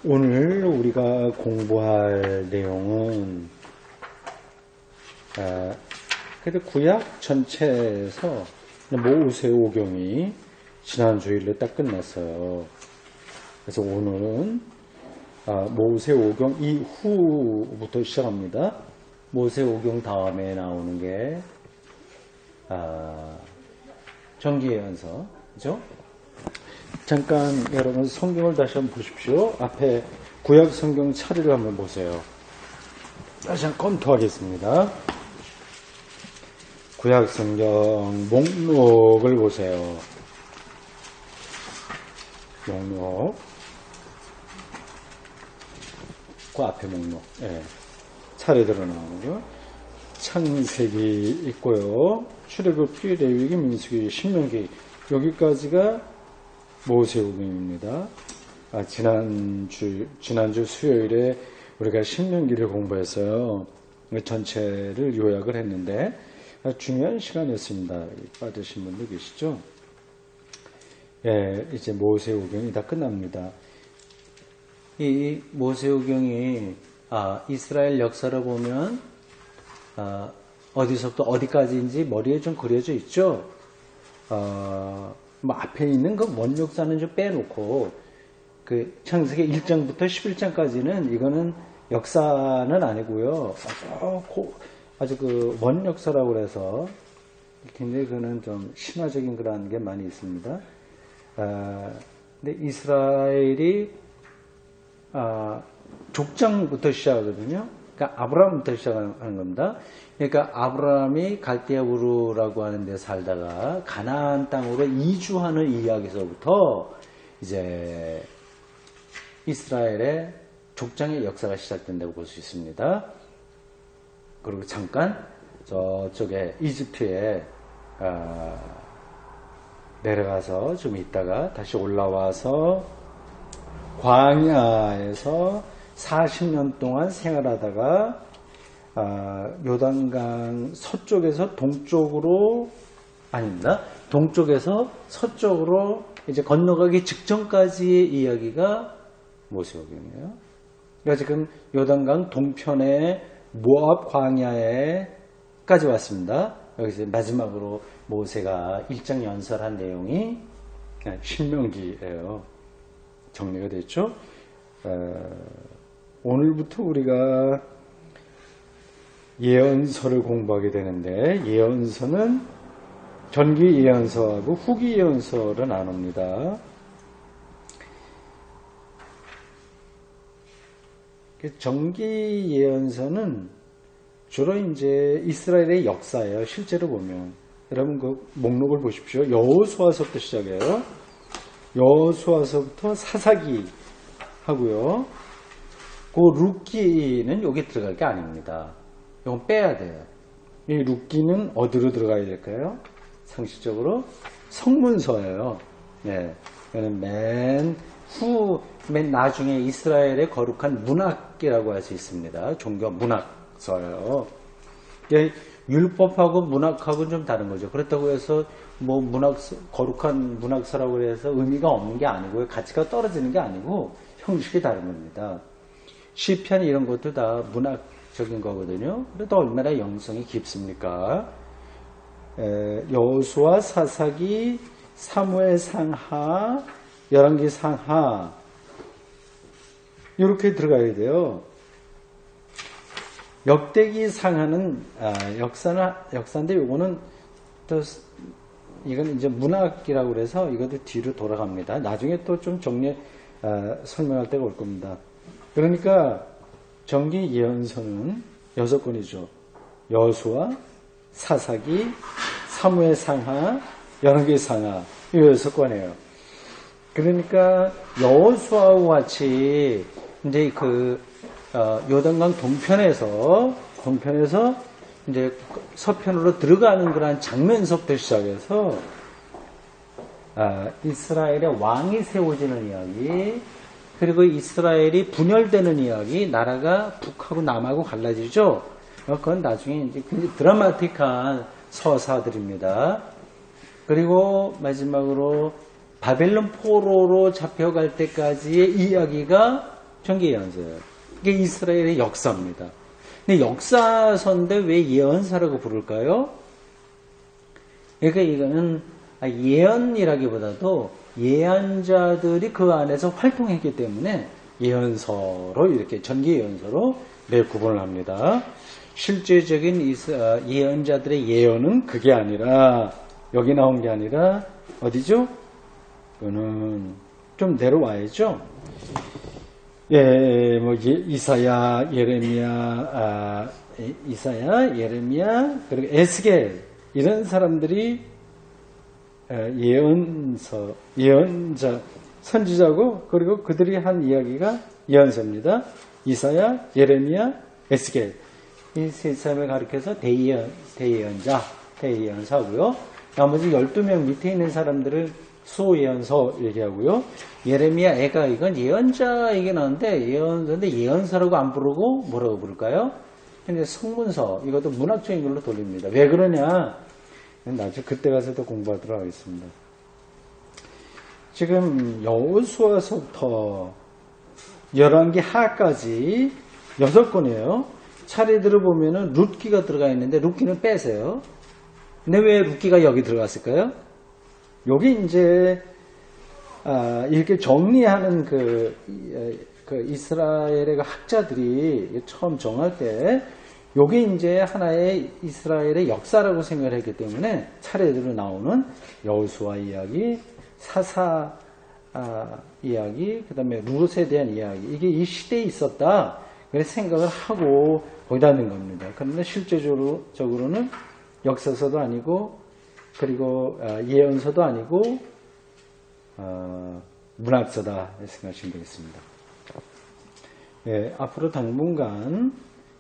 오늘 우리가 공부할 내용은 그래도 구약 전체에서 모세오경이 지난 주일로 딱 끝났어요. 그래서 오늘은 모세오경 이후부터 시작합니다. 모세오경 다음에 나오는 게 정기예언서, 그죠? 잠깐 여러분 성경을 다시 한번 보십시오. 앞에 구약 성경 차례를 한번 보세요. 다시 한번 검토하겠습니다. 구약 성경 목록을 보세요. 목록. 그 앞에 목록. 예. 차례대로 나오고요. 창세기 있고요. 출애굽기, 레위기, 민수기, 신명기. 여기까지가 모세오경입니다. 지난주 수요일에 우리가 신명기를 공부했어요. 전체를 요약을 했는데 중요한 시간이었습니다. 빠지신 분도 계시죠? 예, 이제 모세오경이 다 끝납니다. 이 모세오경이 이스라엘 역사를 보면 어디서부터 어디까지인지 머리에 좀 그려져 있죠? 앞에 있는 그 원역사는 좀 빼놓고 그 창세기 1장부터 11장까지는 이거는 역사는 아니고요. 아주 그 원역사라고 그래서 굉장히 그는 좀 신화적인 그런 게 많이 있습니다. 근데 이스라엘이 족장부터 시작하거든요. 그러니까 아브라함부터 시작하는 겁니다. 그러니까 아브라함이 갈대아 우르라고 하는 데 살다가 가나안 땅으로 이주하는 이야기서부터 이제 이스라엘의 족장의 역사가 시작된다고 볼 수 있습니다. 그리고 잠깐 저쪽에 이집트에 내려가서 좀 있다가 다시 올라와서 광야에서 40년 동안 생활하다가 요단강 서쪽에서 동쪽으로 아닙니다. 동쪽에서 서쪽으로 이제 건너가기 직전까지의 이야기가 모세오경이에요. 그러니까 지금 요단강 동편의 모압 광야에까지 왔습니다. 여기서 마지막으로 모세가 일장 연설한 내용이 신명기예요. 정리가 됐죠? 오늘부터 우리가 예언서를 공부하게 되는데 예언서는 전기 예언서하고 후기 예언서를 나눕니다. 전기 예언서는 주로 이제 이스라엘의 역사예요. 실제로 보면 여러분 그 목록을 보십시오. 여호수아서부터 시작해요. 여호수아서부터 사사기 하고요. 그 룻기는 여기 들어갈 게 아닙니다. 이건 빼야 돼요. 이 룻기는 어디로 들어가야 될까요? 상식적으로 성문서예요. 네, 이거는 맨 나중에 이스라엘의 거룩한 문학이라고 할 수 있습니다. 종교 문학서예요. 율법하고 문학하고는 좀 다른 거죠. 그렇다고 해서 뭐 거룩한 문학서라고 해서 의미가 없는 게 아니고요. 가치가 떨어지는 게 아니고 형식이 다른 겁니다. 시편 이런 것도 다 문학적인 거거든요. 그래도 얼마나 영성이 깊습니까? 여호수아, 사사기, 사무엘 상하, 열왕기 상하 이렇게 들어가야 돼요. 역대기 상하는 역사인데 요거는 또 이건 이제 문학이라고 그래서 이것도 뒤로 돌아갑니다. 나중에 또 좀 설명할 때가 올 겁니다. 그러니까 정기 예언서는 6권이죠. 여호수아, 사사기, 사무엘 상하, 열왕기 상하 이 6권이에요. 그러니까 여호수아와 같이 이제 그 요단강 동편에서 이제 서편으로 들어가는 그런 장면서부터 시작해서 이스라엘의 왕이 세워지는 이야기, 그리고 이스라엘이 분열되는 이야기, 나라가 북하고 남하고 갈라지죠. 그건 나중에 이제 굉장히 드라마틱한 서사들입니다. 그리고 마지막으로 바벨론 포로로 잡혀갈 때까지의 이야기가 전기 예언서예요. 이게 이스라엘의 역사입니다. 근데 역사서인데 왜 예언사라고 부를까요? 그러니까 이거는 예언이라기보다도 예언자들이 그 안에서 활동했기 때문에 예언서로 이렇게 전기 예언서로 구분을 합니다. 실제적인 예언자들의 예언은 그게 아니라 여기 나온 게 아니라 어디죠? 그거는 좀 내려와야죠. 예, 뭐 이사야, 예레미야, 그리고 에스겔 이런 사람들이 예언자, 선지자고 그리고 그들이 한 이야기가 예언서입니다. 이사야, 예레미야, 에스겔 이 세 사람을 가리켜서 대예언자, 대예언사고요. 나머지 12명 밑에 있는 사람들을 수예언서 얘기하고요. 예레미야, 애가 이건 예언자 얘기 나오는데 예언서인데 예언서라고 안 부르고 뭐라고 부를까요? 근데 성문서 이것도 문학적인 걸로 돌립니다. 왜 그러냐? 나중에 그때 가서 또 공부하도록 하겠습니다. 지금 여호수아서부터 열왕기 하까지 6권이에요. 차례대로 보면은 룻기가 들어가 있는데 룻기는 빼세요. 근데 왜 룻기가 여기 들어갔을까요? 여기 이제 이렇게 정리하는 그 이스라엘의 학자들이 처음 정할 때 여기 이제 하나의 이스라엘의 역사라고 생각을 했기 때문에 차례대로 나오는 여호수아 이야기, 사사 이야기, 그 다음에 룻에 대한 이야기, 이게 이 시대에 있었다. 그래서 생각을 하고 거기다 넣은 겁니다. 그런데 실제적으로는 역사서도 아니고, 그리고 예언서도 아니고, 문학서다. 생각하시면 되겠습니다. 예, 앞으로 당분간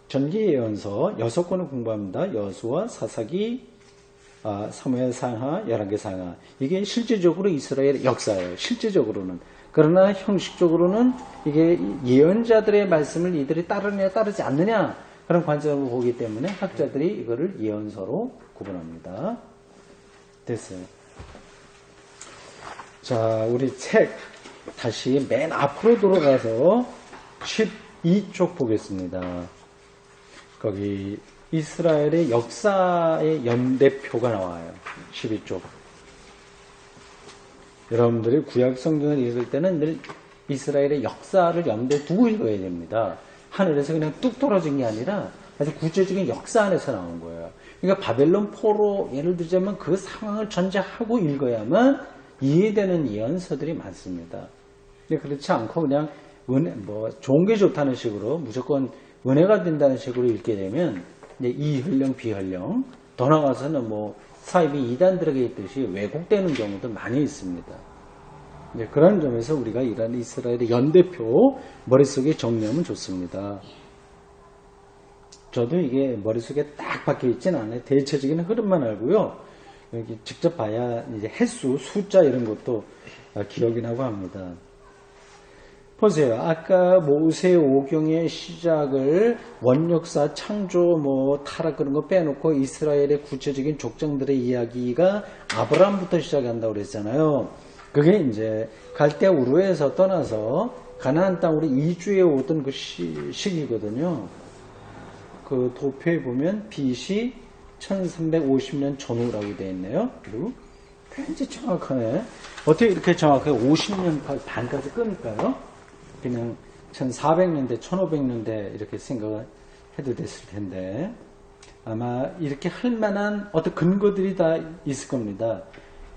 전기 예언서 6권을 공부합니다. 여호수아, 사사기, 사무엘 상하, 열왕기 상하. 이게 실질적으로 이스라엘의 역사예요. 실질적으로는. 그러나 형식적으로는 이게 예언자들의 말씀을 이들이 따르느냐 따르지 않느냐 그런 관점으로 보기 때문에 학자들이 이거를 예언서로 구분합니다. 됐어요. 자, 우리 책 다시 맨 앞으로 돌아가서 12쪽 보겠습니다. 거기 이스라엘의 역사의 연대표가 나와요. 12쪽. 여러분들이 구약 성경을 읽을 때는 늘 이스라엘의 역사를 염두에 두고 읽어야 됩니다. 하늘에서 그냥 뚝 떨어진 게 아니라 아주 구체적인 역사 안에서 나온 거예요. 그러니까 바벨론 포로 예를 들자면 그 상황을 전제하고 읽어야만 이해되는 예언서들이 많습니다. 그렇지 않고 그냥 좋은 게 좋다는 식으로 무조건 은혜가 된다는 식으로 읽게 되면 이제 이혈령 비혈령 더 나가서는 사입이 이단들에게 있듯이 왜곡되는 경우도 많이 있습니다. 이제 그런 점에서 우리가 이런 이스라엘의 연대표 머릿속에 정리하면 좋습니다. 저도 이게 머릿속에 딱 박혀 있진 않아요. 대체적인 흐름만 알고요. 여기 직접 봐야 이제 횟수, 숫자 이런 것도 기억이 나고 합니다. 보세요. 아까 모세 오경의 시작을 원역사, 창조, 타락 그런 거 빼놓고 이스라엘의 구체적인 족장들의 이야기가 아브라함부터 시작한다고 그랬잖아요. 그게 이제 갈대아 우르에서 떠나서 가나안 땅으로 이주해 오던 그 시기거든요. 그 도표에 보면 BC 1350년 전후라고 되어 있네요. 그리고 굉장히 정확하네. 어떻게 이렇게 정확하게 50년 반까지 끊을까요? 그냥 1400년대, 1500년대 이렇게 생각을 해도 됐을 텐데 아마 이렇게 할 만한 어떤 근거들이 다 있을 겁니다.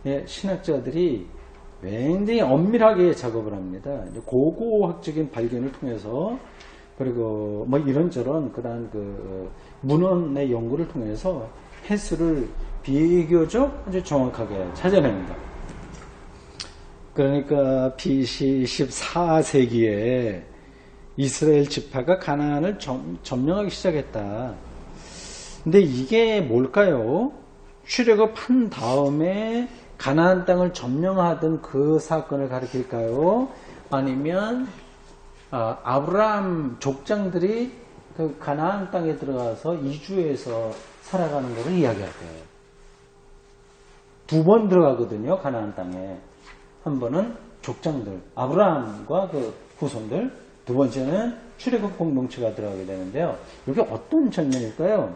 예, 신학자들이 굉장히 엄밀하게 작업을 합니다. 고고학적인 발견을 통해서 그리고 이런저런 그런 문헌의 연구를 통해서 횟수를 비교적 아주 정확하게 찾아냅니다. 그러니까 BC 14세기에 이스라엘 지파가 가나안을 점령하기 시작했다. 근데 이게 뭘까요? 출애굽한 다음에 가나안 땅을 점령하던 그 사건을 가리킬까요? 아니면 아브라함 족장들이 그 가나안 땅에 들어가서 이주해서 살아가는 것을 이야기할까요? 2번 들어가거든요. 가나안 땅에. 한 번은 족장들, 아브라함과 그 후손들, 두 번째는 출애굽 공동체가 들어가게 되는데요. 이게 어떤 장면일까요?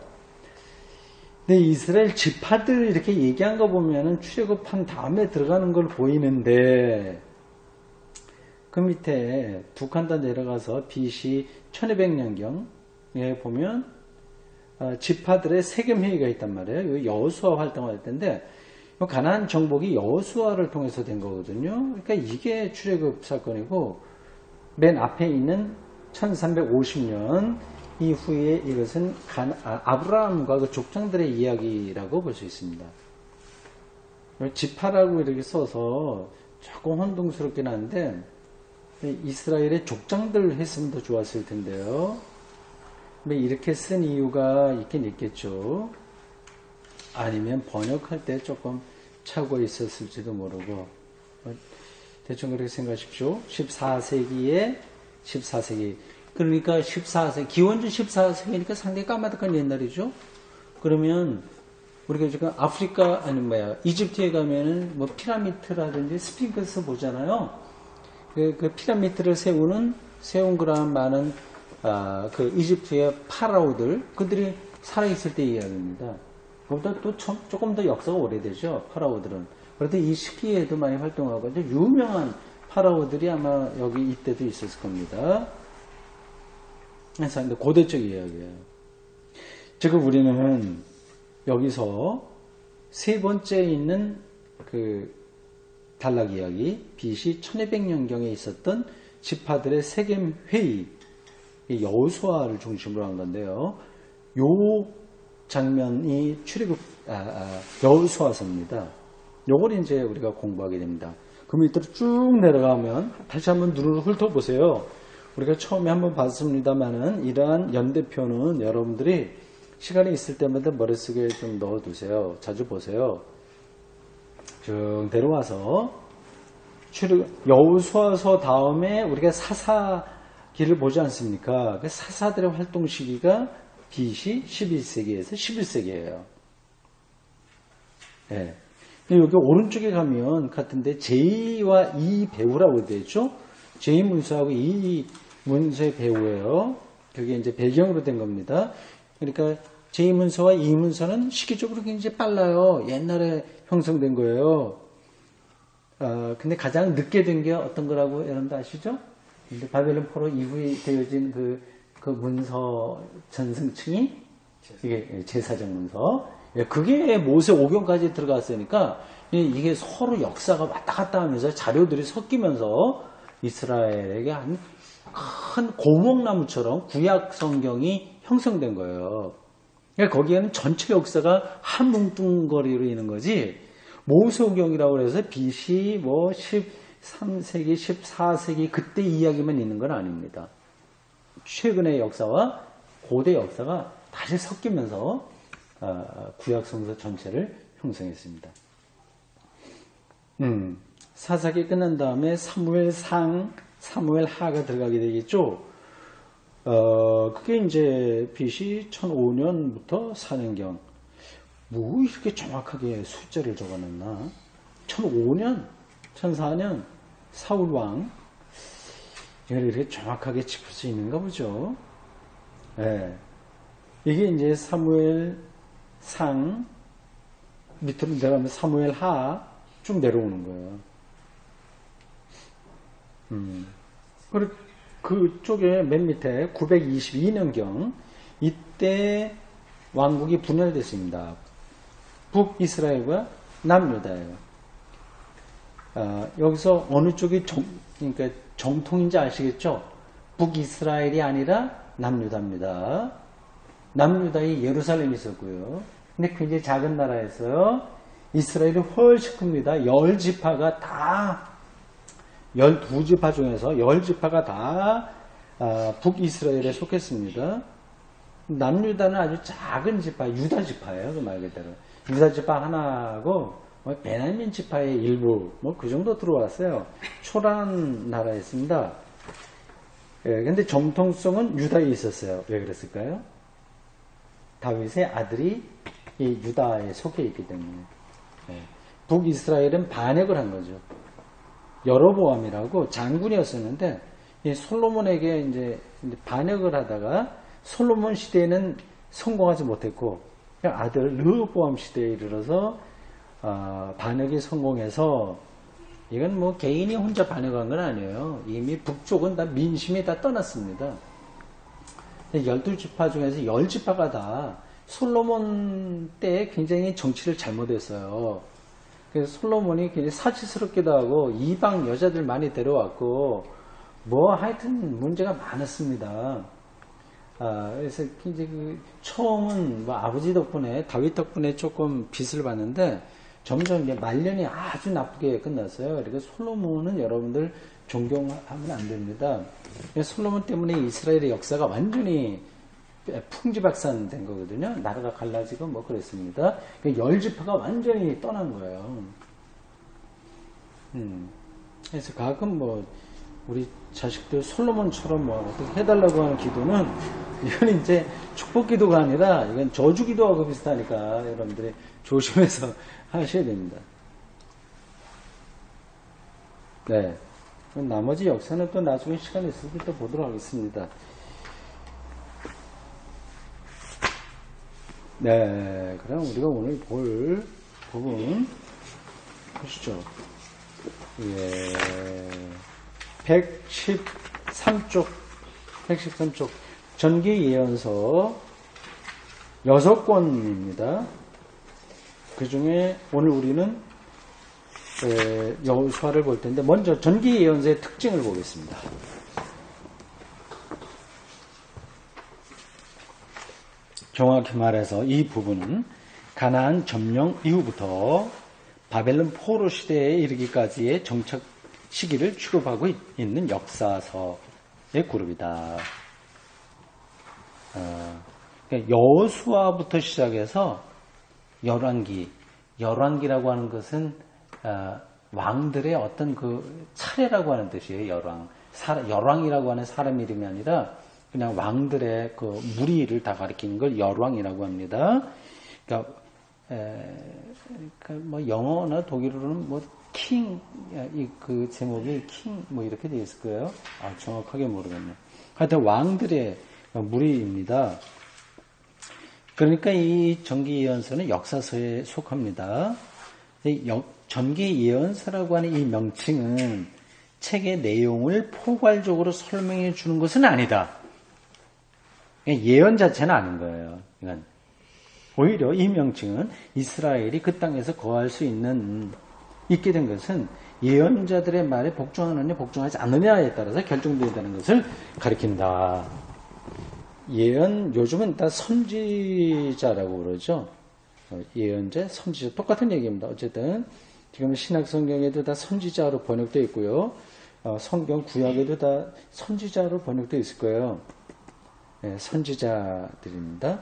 네, 이스라엘 지파들 이렇게 얘기한 거 보면은 출애굽한 다음에 들어가는 걸 보이는데 그 밑에 두 칸 더 내려가서 BC 1200년경에 보면 지파들의 세겜회의가 있단 말이에요. 여호수아 활동할 때인데 가나안 정복이 여호수아를 통해서 된 거거든요. 그러니까 이게 출애굽 사건이고 맨 앞에 있는 1350년 이후에 이것은 아브라함과 그 족장들의 이야기라고 볼 수 있습니다. 지파라고 이렇게 써서 조금 혼동스럽긴 한데 이스라엘의 족장들 했으면 더 좋았을 텐데요. 근데 이렇게 쓴 이유가 있긴 있겠죠. 아니면 번역할 때 조금 착오가 있었을지도 모르고 대충 그렇게 생각하십시오. 14세기에 14세기 그러니까 14세기 기원전 14세기니까 상당히 까마득한 옛날이죠. 그러면 우리가 지금 아프리카 아니 이집트에 가면은 뭐 피라미드라든지 스핑크스 보잖아요. 그 피라미드를 세운 그런 많은 그 이집트의 파라오들 그들이 살아있을 때 이야기입니다. 그보다 또 조금 더 역사가 오래되죠. 파라오들은. 그런데 이 시기에도 많이 활동하고 유명한 파라오들이 아마 여기 이때도 있었을 겁니다. 그래서 고대적 이야기예요. 지금 우리는 여기서 세 번째 있는 그 단락 이야기, BC 1200년경에 있었던 지파들의 세겜 회의, 여호수아를 중심으로 한 건데요. 요 장면이 출애굽 여호수아서입니다. 요걸 이제 우리가 공부하게 됩니다. 그 밑으로 쭉 내려가면 다시 한번 눈으로 훑어보세요. 우리가 처음에 한번 봤습니다만은 이러한 연대표는 여러분들이 시간이 있을 때마다 머릿속에 좀 넣어두세요. 자주 보세요. 쭉 내려와서 여호수아서 다음에 우리가 사사기를 보지 않습니까? 그 사사들의 활동 시기가 BC 11세기에서 11세기예요. 네. 여기 오른쪽에 가면 같은데 제2와 2 배후라고 되어 있죠? 제2문서하고 2문서의 배후예요. 그게 이제 배경으로 된 겁니다. 그러니까 제2문서와 2문서는 시기적으로 굉장히 빨라요. 옛날에 형성된 거예요. 근데 가장 늦게 된 게 어떤 거라고 여러분들 아시죠? 근데 바벨론 포로 이후에 되어진 그 문서 전승층이 이게 제사적 문서. 그게 모세 오경까지 들어갔으니까 이게 서로 역사가 왔다 갔다 하면서 자료들이 섞이면서 이스라엘에게 한 큰 고목나무처럼 구약 성경이 형성된 거예요. 그러니까 거기에는 전체 역사가 한 뭉뚱거리로 있는 거지. 모세오경이라고 해서 BC 뭐 13세기, 14세기 그때 이야기만 있는 건 아닙니다. 최근의 역사와 고대 역사가 다시 섞이면서 구약 성서 전체를 형성했습니다. 사사기 끝난 다음에 사무엘상, 사무엘하가 들어가게 되겠죠. 그게 이제 BC 1005년부터 4년경. 뭐 이렇게 정확하게 숫자를 적어놨나? 1005년, 1004년 사울왕. 이걸 이렇게 정확하게 짚을 수 있는가 보죠. 네. 이게 이제 사무엘상 밑으로 내려가면 사무엘하 쭉 내려오는 거예요. 그리고 그쪽에 맨 밑에 922년경 이때 왕국이 분열됐습니다. 북이스라엘과 남유다예요. 여기서 어느 쪽이 그러니까 정통인지 아시겠죠? 북이스라엘이 아니라 남유다입니다. 남유다에 예루살렘이 있었고요. 근데 굉장히 작은 나라에서요. 이스라엘이 훨씬 큽니다. 10지파가 다 12지파 중에서 10지파가 다 북이스라엘에 속했습니다. 남유다는 아주 작은 지파, 유다지파예요. 그 말 그대로. 유다지파 하나하고 베냐민 지파의 일부 그 정도 들어왔어요. 초라한 나라였습니다. 근데 정통성은 유다에 있었어요. 왜 그랬을까요? 다윗의 아들이 이 유다에 속해 있기 때문에. 북이스라엘은 반역을 한 거죠. 여로보암이라고 장군이었었는데 이 솔로몬에게 이제 반역을 하다가 솔로몬 시대에는 성공하지 못했고 아들 르호보암 시대에 이르러서 반역이 성공해서 이건 뭐 개인이 혼자 반역한 건 아니에요. 이미 북쪽은 다 민심이 다 떠났습니다. 12지파 중에서 10지파가 다 솔로몬 때 굉장히 정치를 잘못했어요. 그래서 솔로몬이 굉장히 사치스럽기도 하고 이방 여자들 많이 데려왔고 뭐 하여튼 문제가 많았습니다. 그래서 이제 처음은 뭐 아버지 덕분에 다윗 덕분에 조금 빚을 받는데 점점 이제 말년이 아주 나쁘게 끝났어요. 그러니까 솔로몬은 여러분들 존경하면 안 됩니다. 솔로몬 때문에 이스라엘의 역사가 완전히 풍지박산된 거거든요. 나라가 갈라지고 뭐 그랬습니다. 열 지파가 완전히 떠난 거예요. 그래서 가끔 뭐 우리 자식들 솔로몬처럼 뭐 어떻게 해달라고 하는 기도는 이건 이제 축복 기도가 아니라 이건 저주 기도하고 비슷하니까 여러분들이 조심해서 하셔야 됩니다. 네. 나머지 역사는 또 나중에 시간 있을 때 또 보도록 하겠습니다. 네. 그럼 우리가 오늘 볼 부분 보시죠. 예. 113쪽 전기 예언서 6권입니다. 그 중에 오늘 우리는 여호수아를 볼 텐데 먼저 전기 예언서의 특징을 보겠습니다. 정확히 말해서 이 부분은 가나안 점령 이후부터 바벨론 포로 시대에 이르기까지의 정착 시기를 취급하고 있는 역사서의 그룹이다. 그러니까 여호수아부터 시작해서 열왕기라고 하는 것은 왕들의 어떤 그 차례라고 하는 뜻이에요. 열왕이라고 하는 사람 이름이 아니라 그냥 왕들의 그 무리를 다 가리키는 걸 열왕이라고 합니다. 그러니까 뭐 영어나 독일어로는 뭐 킹, 그 제목이 킹 뭐 이렇게 되어 있을 거예요. 정확하게 모르겠네요. 하여튼 왕들의 무리입니다. 그러니까 이 전기예언서는 역사서에 속합니다. 전기예언서라고 하는 이 명칭은 책의 내용을 포괄적으로 설명해 주는 것은 아니다. 예언 자체는 아닌 거예요. 그러니까 오히려 이 명칭은 이스라엘이 그 땅에서 거할 수 있게 된 것은 예언자들의 말에 복종하느냐 복종하지 않느냐에 따라서 결정된다는 것을 가리킨다. 요즘은 다 선지자라고 그러죠. 예언자, 선지자 똑같은 얘기입니다. 어쨌든 지금 신약 성경에도 다 선지자로 번역되어 있고요. 성경 구약에도 다 선지자로 번역되어 있을 거예요. 네, 선지자들입니다.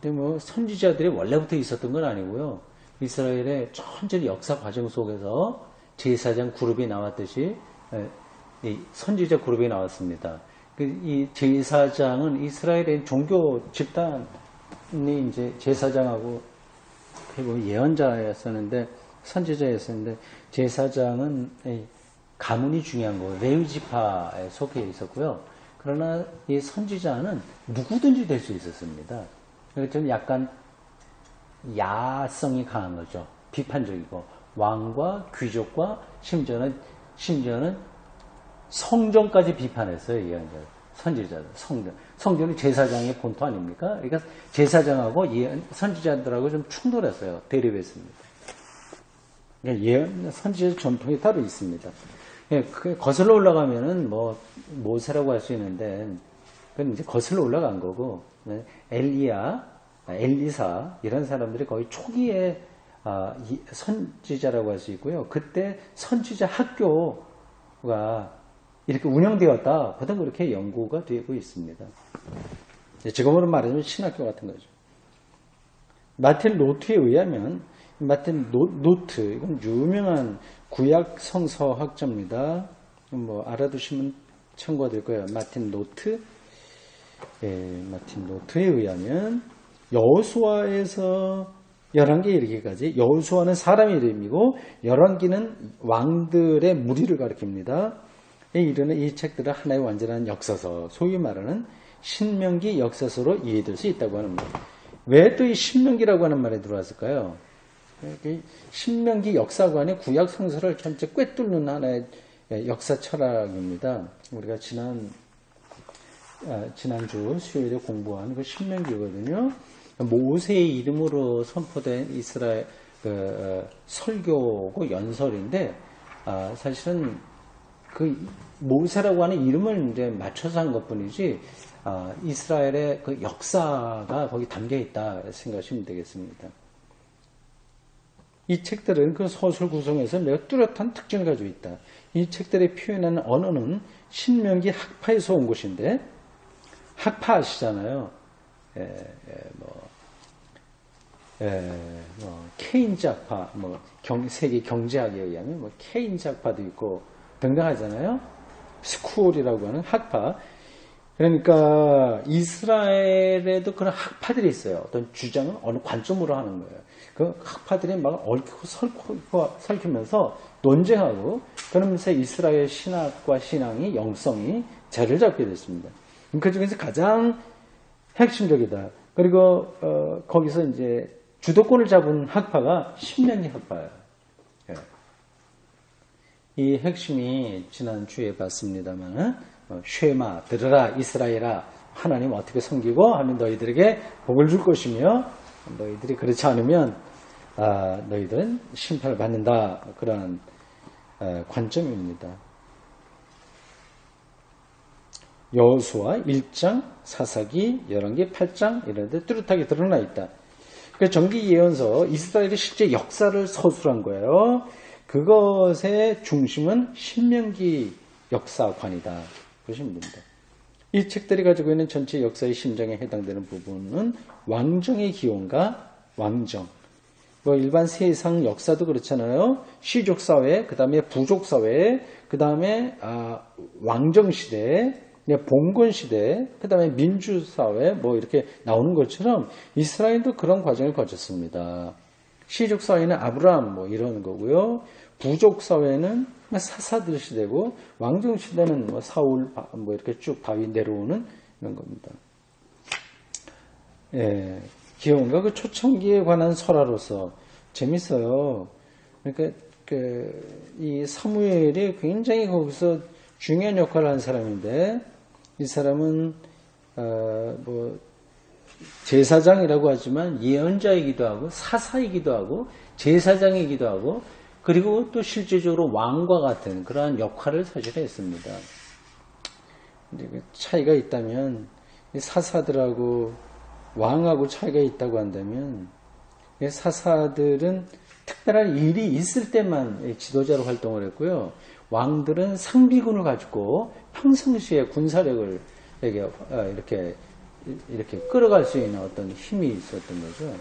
근데 뭐 선지자들이 원래부터 있었던 건 아니고요. 이스라엘의 천천히 역사 과정 속에서 제사장 그룹이 나왔듯이 이 선지자 그룹이 나왔습니다. 이 제사장은 이스라엘의 종교 집단이 이제 제사장하고 그리고 예언자였었는데 선지자였었는데 제사장은 가문이 중요한 거예요. 레위 지파에 속해 있었고요. 그러나 이 선지자는 누구든지 될 수 있었습니다. 좀 약간 야성이 강한 거죠. 비판적이고 왕과 귀족과 심지어는 성전까지 비판했어요. 예언자, 선지자들, 성전이 제사장의 본토 아닙니까? 그러니까 제사장하고 선지자들하고 좀 충돌했어요. 대립했습니다. 그러니까 선지자 전통이 따로 있습니다. 거슬러 올라가면은 뭐 모세라고 할 수 있는데 그건 이제 거슬러 올라간 거고 엘리사 이런 사람들이 거의 초기에 선지자라고 할 수 있고요. 그때 선지자 학교가 이렇게 운영되었다. 보통 그렇게 연구가 되고 있습니다. 지금으로 말하자면 신학교 같은 거죠. 마틴 로트에 의하면 마틴 노트 이건 유명한 구약 성서학자입니다. 뭐 알아두시면 참고가 될 거예요. 마틴 노트에 의하면 여호수아에서 열왕기에 이르기까지 여호수아는 사람 이름이고 열왕기는 왕들의 무리를 가리킵니다. 이르는 이 책들은 하나의 완전한 역사서, 소위 말하는 신명기 역사서로 이해될 수 있다고 하는 거예요. 왜 또 이 신명기라고 하는 말에 들어왔을까요? 신명기 역사관이 구약 성서를 전체 꿰뚫는 하나의 역사 철학입니다. 우리가 지난주 수요일에 공부한 그 신명기거든요. 모세의 이름으로 선포된 이스라엘 설교고 연설인데, 사실은 그 모세라고 하는 이름을 이제 맞춰서 한 것뿐이지, 이스라엘의 그 역사가 거기 담겨 있다 생각하시면 되겠습니다. 이 책들은 그 서술 구성에서 매우 뚜렷한 특징을 가지고 있다. 이 책들의 표현하는 언어는 신명기 학파에서 온 것인데, 학파 아시잖아요. 케인즈 학파, 세계 경제학에 의하면 케인즈 학파도 있고 등등하잖아요. 스쿨이라고 하는 학파. 그러니까 이스라엘에도 그런 학파들이 있어요. 어떤 주장을 어느 관점으로 하는 거예요. 그 학파들이 막 얽히고 설키면서 논쟁하고, 그러면서 이스라엘 신학과 신앙이, 영성이 자리를 잡게 됐습니다. 그 중에서 가장 핵심적이다. 그리고 거기서 이제 주도권을 잡은 학파가 신명기 학파예요. 이 핵심이 지난주에 봤습니다만, 쉐마, 들으라 이스라엘아, 하나님 어떻게 섬기고 하면 너희들에게 복을 줄 것이며, 너희들이 그렇지 않으면 너희들은 심판을 받는다. 그런 관점입니다. 여호수아 1장, 사사기, 열왕기 8장 이런 데 뚜렷하게 드러나 있다. 정기 예언서, 이스라엘의 실제 역사를 서술한 거예요. 그것의 중심은 신명기 역사관이다 보시면 됩니다. 이 책들이 가지고 있는 전체 역사의 심장에 해당되는 부분은 왕정의 기원과 왕정, 일반 세상 역사도 그렇잖아요. 시족사회, 그 다음에 부족사회, 그 다음에 왕정시대, 봉건시대, 그 다음에 민주사회, 이렇게 나오는 것처럼 이스라엘도 그런 과정을 거쳤습니다. 시족사회는 아브라함, 이런 거고요. 부족사회는 사사들 시대고, 왕정시대는 사울, 이렇게 쭉 바위 내려오는 이런 겁니다. 기원과 그 초창기에 관한 설화로서 재밌어요. 그러니까 이 사무엘이 굉장히 거기서 중요한 역할을 한 사람인데, 이 사람은 제사장이라고 하지만 예언자이기도 하고 사사이기도 하고 제사장이기도 하고, 그리고 또 실제적으로 왕과 같은 그러한 역할을 사실 했습니다. 근데 차이가 있다면, 사사들하고 왕하고 차이가 있다고 한다면, 사사들은 특별한 일이 있을 때만 지도자로 활동을 했고요. 왕들은 상비군을 가지고 평상시에 군사력을 이렇게 끌어갈 수 있는 어떤 힘이 있었던 거죠.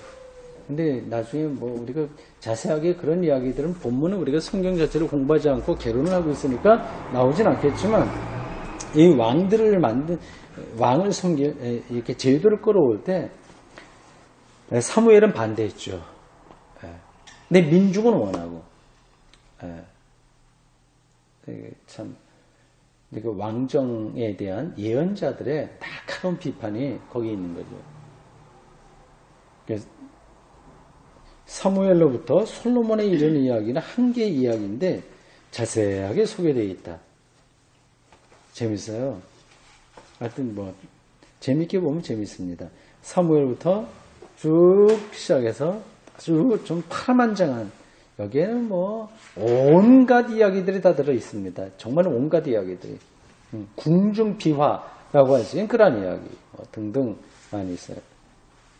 근데 나중에 우리가 자세하게 그런 이야기들은 본문은 우리가 성경 자체를 공부하지 않고 개론을 하고 있으니까 나오진 않겠지만, 이 왕을 이렇게 제도를 끌어올 때 사무엘은 반대했죠. 근데 민중은 원하고. 참, 그 왕정에 대한 예언자들의 날카로운 비판이 거기 있는 거죠. 사무엘로부터 솔로몬에 이르는 이야기는 한 개의 이야기인데 자세하게 소개되어 있다. 재밌어요. 하여튼 재밌게 보면 재밌습니다. 사무엘부터 쭉 시작해서 아주 좀 파란만장한, 여기에는 온갖 이야기들이 다 들어 있습니다. 정말 온갖 이야기들이. 궁중비화라고 하지, 그런 이야기 등등 많이 있어요.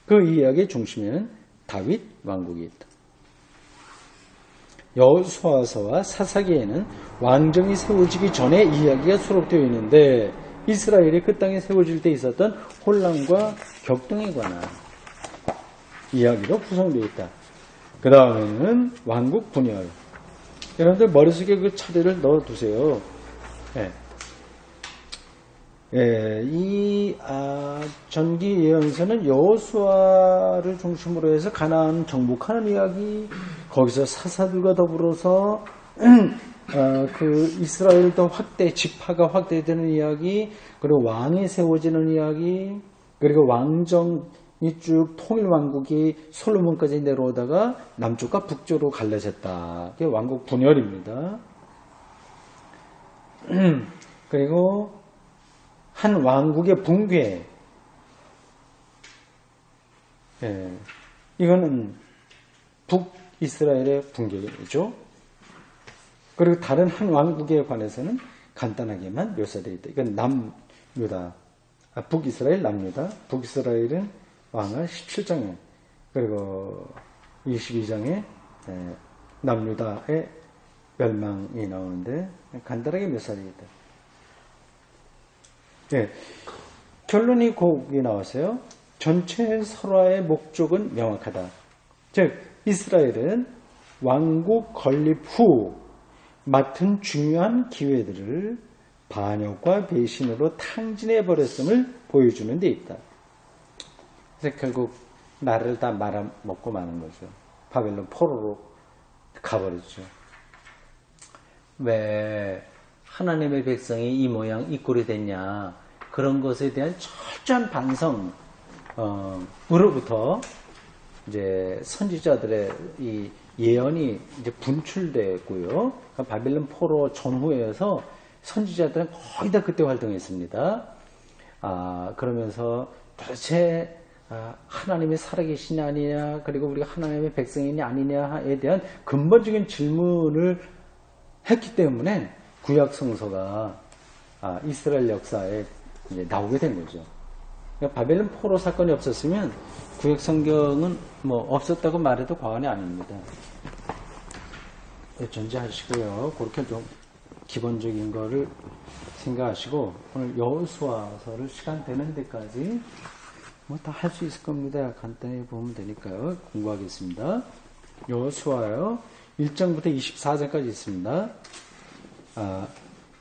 그 이야기의 중심에는 다윗 왕국이 있다. 여호수아서와 사사기에는 왕정이 세워지기 전에 이야기가 수록되어 있는데, 이스라엘이 그 땅에 세워질 때 있었던 혼란과 격동에 관한 이야기로 구성되어 있다. 그 다음에는 왕국 분열. 여러분들 머릿속에 그 차례를 넣어두세요. 이 전기 예언서는 여호수아를 중심으로 해서 가나안 정복하는 이야기, 거기서 사사들과 더불어서 그 이스라엘도 지파가 확대되는 이야기, 그리고 왕이 세워지는 이야기, 그리고 왕정이 쭉 통일왕국이 솔로몬까지 내려오다가 남쪽과 북쪽으로 갈라졌다. 그게 왕국 분열입니다. 그리고 한 왕국의 붕괴. 예, 이거는 북이스라엘의 붕괴죠. 그리고 다른 한 왕국에 관해서는 간단하게만 묘사되어 있다. 이건 남유다, 북이스라엘 남유다. 북이스라엘은 왕을 17장에, 그리고 22장에 남유다의 멸망이 나오는데 간단하게 묘사되어 있다. 예, 결론이 거기 나왔어요. 전체 설화의 목적은 명확하다. 즉 이스라엘은 왕국 건립 후 맡은 중요한 기회들을 반역과 배신으로 탕진해버렸음을 보여주는 데 있다. 그래서 결국 나라를 다 말아먹고 마는 거죠. 바벨론 포로로 가버렸죠. 왜 하나님의 백성이 이 모양 이 꼴이 됐냐, 그런 것에 대한 철저한 반성으로부터 이제 선지자들의 이 예언이 이제 분출됐고요. 그러니까 바벨론 포로 전후에서 선지자들은 거의 다 그때 활동했습니다. 그러면서 도대체 하나님이 살아계시냐 아니냐, 그리고 우리가 하나님의 백성이냐 아니냐에 대한 근본적인 질문을 했기 때문에 구약 성서가 이스라엘 역사에 이제 나오게 된 거죠. 그러니까 바벨론 포로 사건이 없었으면 구약 성경은 뭐 없었다고 말해도 과언이 아닙니다. 전제하시고요. 그렇게 좀 기본적인 거를 생각하시고 오늘 여호수아서를 시간 되는 데까지 뭐 다 할 수 있을 겁니다. 간단히 보면 되니까요. 공부하겠습니다. 여호수아요. 1장부터 24장까지 있습니다.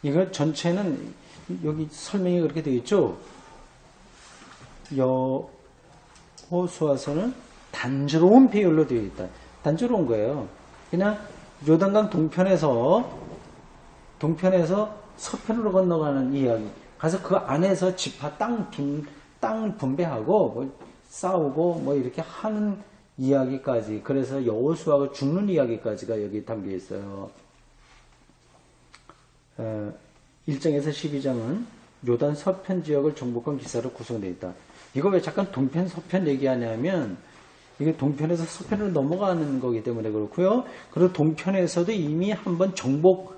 이거 전체는 여기 설명이 그렇게 되어 있죠. 여호수아서는 단조로운 비율로 되어 있다. 단조로운 거예요. 그냥 요단강 동편에서 서편으로 건너가는 이야기. 가서 그 안에서 지파 땅 분배하고 뭐 싸우고 뭐 이렇게 하는 이야기까지. 그래서 여호수아가 죽는 이야기까지가 여기 담겨 있어요. 1장에서 12장은 요단 서편 지역을 정복한 기사로 구성되어 있다. 이거 왜 잠깐 동편 서편 얘기하냐면 이게 동편에서 서편으로 넘어가는 거기 때문에 그렇고요. 그리고 동편에서도 이미 한번 정복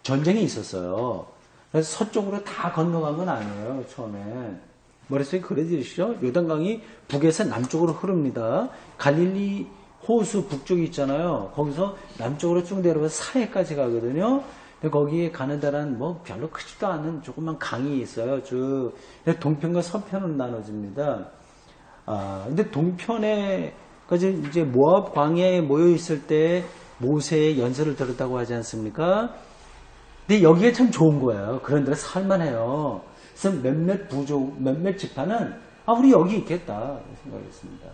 전쟁이 있었어요. 그래서 서쪽으로 다 건너간 건 아니에요. 처음에 머릿속에 그려지시죠? 요단강이 북에서 남쪽으로 흐릅니다. 갈릴리 호수 북쪽이 있잖아요. 거기서 남쪽으로 쭉 내려가서 사해까지 가거든요. 근데 거기에 가는 데는 뭐 별로 크지도 않은 조그만 강이 있어요. 쭉 동편과 서편으로 나눠집니다. 근데 동편에까지 이제 모압 광야에 모여 있을 때 모세의 연설을 들었다고 하지 않습니까? 근데 여기가 참 좋은 거예요. 그런 데가 살만해요. 그래서 몇몇 지파는 우리 여기 있겠다 생각했습니다.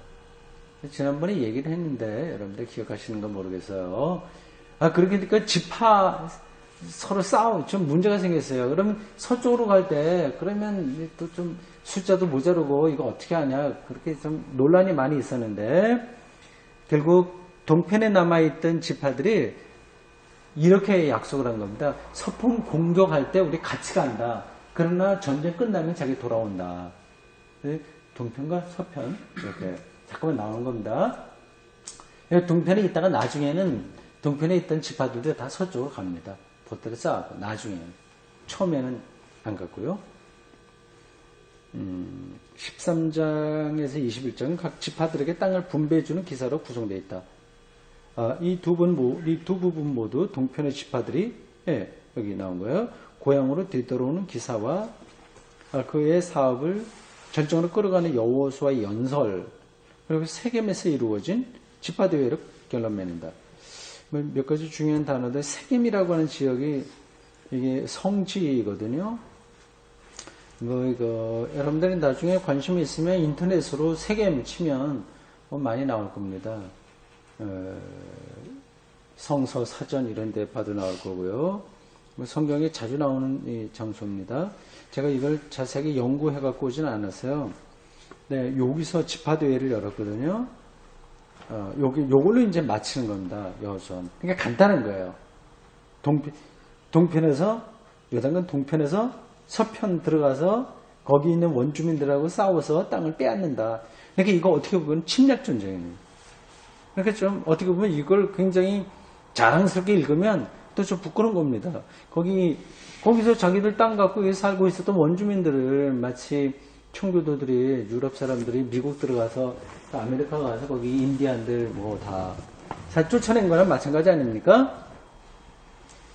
지난번에 얘기를 했는데 여러분들 기억하시는 건 모르겠어요. 그렇게 되니까 지파 서로 좀 문제가 생겼어요. 그러면 서쪽으로 갈 때 그러면 또 좀 숫자도 모자르고 이거 어떻게 하냐, 그렇게 좀 논란이 많이 있었는데 결국 동편에 남아있던 지파들이 이렇게 약속을 한 겁니다. 서편 공격할 때 우리 같이 간다. 그러나 전쟁 끝나면 자기 돌아온다. 동편과 서편 이렇게 잠깐만 나오는 겁니다. 동편에 있다가 나중에는 동편에 있던 지파들도 다 서쪽으로 갑니다. 보따리 쌓아고 나중에는. 처음에는 안 갔고요. 13장에서 21장은 각 지파들에게 땅을 분배해주는 기사로 구성되어 있다. 이 두 부분 모두 동편의 지파들이 여기 나온 거예요. 고향으로 되돌아오는 기사와 그의 사업을 전적으로 끌어가는 여호수아의 연설, 그리고 세겜에서 이루어진 지파대회를 결론 맺는다. 몇 가지 중요한 단어들. 세겜이라고 하는 지역이 이게 성지거든요. 여러분들이 나중에 관심이 있으면 인터넷으로 세겜 치면 많이 나올 겁니다. 성서, 사전 이런 데 봐도 나올 거고요. 성경에 자주 나오는 이 장소입니다. 제가 이걸 자세하게 연구해 갖고 오진 않았어요. 네, 여기서 지파대회를 열었거든요. 요걸로 이제 마치는 겁니다. 여호수아. 그러니까 간단한 거예요. 동편에서, 요단강 동편에서 서편 들어가서 거기 있는 원주민들하고 싸워서 땅을 빼앗는다. 그러니까 이거 어떻게 보면 침략 전쟁입니다. 그러니까 좀 어떻게 보면 이걸 굉장히 자랑스럽게 읽으면 또 좀 부끄러운 겁니다. 거기서 자기들 땅 갖고 살고 있었던 원주민들을 마치 청교도들이, 유럽 사람들이 미국 들어가서 아메리카 가서 거기 인디안들 뭐 다 쫓아낸 거랑 마찬가지 아닙니까?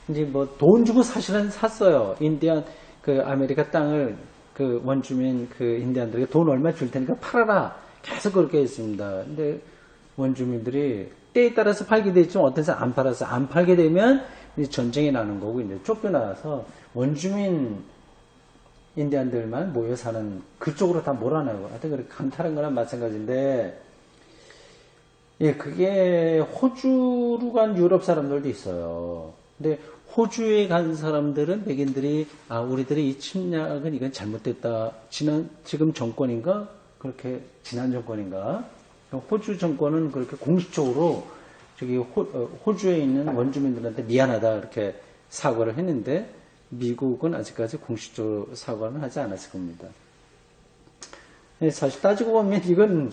이제 뭐 돈 주고 사실은 샀어요. 인디안 그 아메리카 땅을 그 원주민 그 인디안들에게 돈 얼마 줄 테니까 팔아라. 계속 그렇게 했습니다. 근데 원주민들이 때에 따라서 팔게 되지만 어떤 사람 안 팔았어요. 안 팔게 되면 이제 전쟁이 나는 거고 이제 쫓겨나서 원주민 인디안들만 모여 사는 그쪽으로 다 몰아내고 하여튼 그렇게 강탈한 거랑 마찬가지인데 예, 그게 호주로 간 유럽 사람들도 있어요. 근데 호주에 간 사람들은 백인들이 우리들이 이 침략은 이건 잘못됐다. 지금 정권인가? 그렇게 지난 정권인가? 호주 정권은 그렇게 공식적으로 저기 호주에 있는 원주민들한테 미안하다 이렇게 사과를 했는데 미국은 아직까지 공식적으로 사과는 하지 않았을 겁니다. 사실 따지고 보면 이건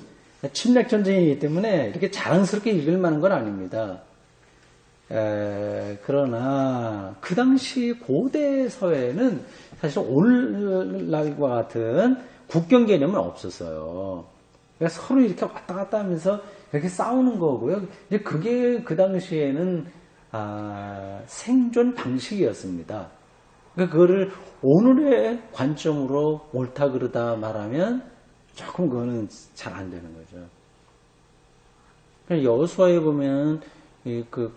침략 전쟁이기 때문에 이렇게 자랑스럽게 읽을 만한 건 아닙니다. 그러나 그 당시 고대 사회는 사실 오늘날과 같은 국경 개념은 없었어요. 그러니까 서로 이렇게 왔다 갔다 하면서 이렇게 싸우는 거고요. 이제 그게 그 당시에는 생존 방식이었습니다. 그러니까 그거를 오늘의 관점으로 옳다 그르다 말하면 조금 그거는 잘 안 되는 거죠. 여호수아에 보면 그